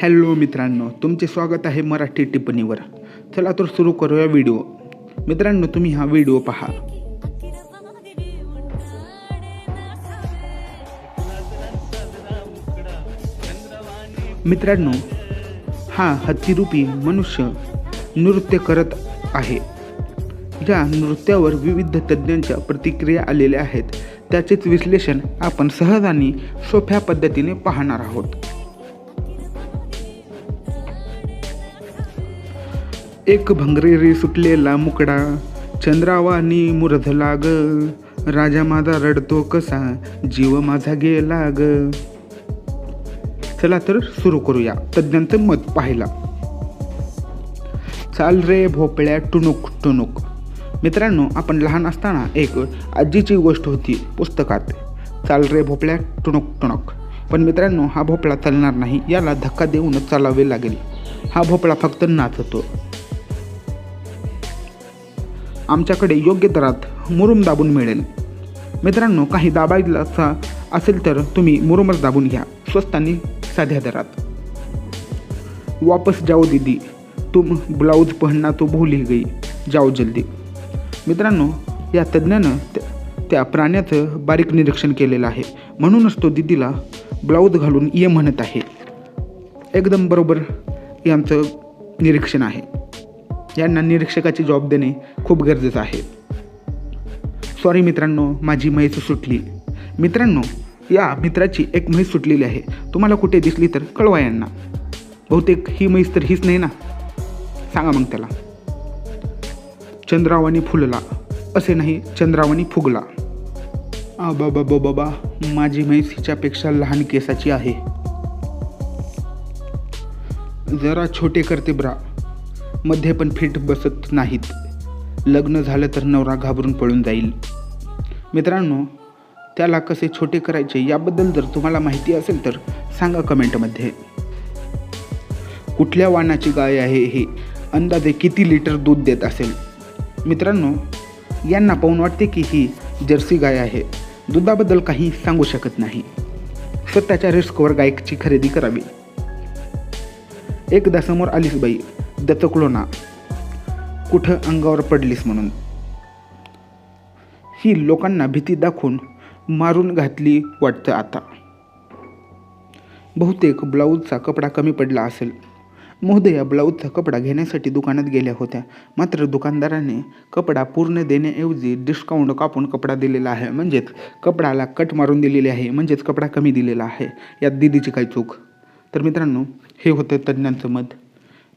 Hello मित्रांनो, तुमचे स्वागत आहे मराठी टिप्पणीवर. चला तर सुरू करूया व्हिडिओ. मित्रांनो, तुम्ही हा व्हिडिओ पहा. मित्रांनो, हा हत्तीरूपी मनुष्य नृत्य करत आहे. ज्या नृत्यावर विविध तज्ज्ञांच्या प्रतिक्रिया आलेल्या आहेत, त्याचेच विश्लेषण आपण सहज आणि सोप्या पद्धतीने पाहणार आहोत. एक भंगरेरी सुटलेला मुकडा, चंद्रावानी मुरझला ग, राजा माझा रडतो कसा, जीव माझा गेला ग. चला तर सुरू करूया तज्ज्ञांचं मत पाहायला. चाल रे भोपळ्या टुणूक टुणूक. मित्रांनो, आपण लहान असताना एक आजीची गोष्ट होती पुस्तकात, चाल रे भोपळ्या टुणूक टुणूक. पण मित्रांनो, हा भोपळा चालणार नाही, याला धक्का देऊनच चालावे लागेल. हा भोपळा फक्त नाचतो. आमच्याकडे योग्य दरात मुरुम दाबून मिळेल. मित्रांनो, काही दाबायचा असेल तर तुम्ही मुरुमच दाबून घ्या, स्वस्त आणि साध्या दरात. वापस जाओ दीदी, तुम ब्लाउज पहनना तो भूल ही गई, जाओ जल्दी. मित्रांनो, या तज्ज्ञानं त्या प्राण्याचं बारीक निरीक्षण केलेलं आहे, म्हणूनच तो दीदीला ब्लाऊज घालून ये म्हणत आहे. एकदम बरोबर यांचं निरीक्षण आहे. यांना निरीक्षकाची जॉब देणे खूप गरजेचं आहे. सॉरी मित्रांनो, माझी म्हैस सुटली. मित्रांनो, या मित्राची एक म्हैस सुटलेली आहे. तुम्हाला कुठे दिसली तर कळवा यांना. बहुतेक ही म्हैस तर हीच नाही ना, सांगा मग त्याला. चंद्रावानी फुलला, असे नाही चंद्रावानी फुगला. बाबा, माझी म्हैस हिच्यापेक्षा लहान केसाची आहे. जरा छोटे करते ब्रा, मध्ये पण फिट बसत नाहीत. लग्न झालं तर नवरा घाबरून पळून जाईल. मित्रांनो, त्याला कसे छोटे करायचे याबद्दल जर तुम्हाला माहिती असेल तर सांगा कमेंटमध्ये. कुठल्या वाणाची गाय आहे ही, अंदाजे किती लिटर दूध देत असेल. मित्रांनो, यांना पाहून वाटते की ही जर्सी गाय आहे. दुधाबद्दल काही सांगू शकत नाही. स्वतःच्या रिस्कवर गायची खरेदी करावी. एकदा समोर आलीस बाई, दचकलो ना, कुठं अंगावर पडलीस म्हणून. ही लोकांना भीती दाखवून मारून घातली वाटतं आता. बहुतेक ब्लाऊजचा कपडा कमी पडला असेल. महोदया ब्लाऊजचा कपडा घेण्यासाठी दुकानात गेल्या होत्या, मात्र दुकानदाराने कपडा पूर्ण देण्याऐवजी डिस्काउंट कापून कपडा दिलेला आहे. म्हणजेच कपडाला कट मारून दिलेली आहे, म्हणजेच कपडा कमी दिलेला आहे. यात दीदीची काय चूक. तर मित्रांनो, हे होतं तज्ज्ञांचं मत.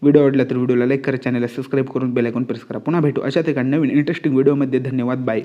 व्हिडिओ आवडला तर व्हिडिओला लाईक करा, चॅनलला सबस्क्राईब करून बेल आयकॉन प्रेस करा. पुन्हा भेटू अशाच एका नवीन इंटरेस्टिंग व्हिडिओमध्ये. धन्यवाद, बाय.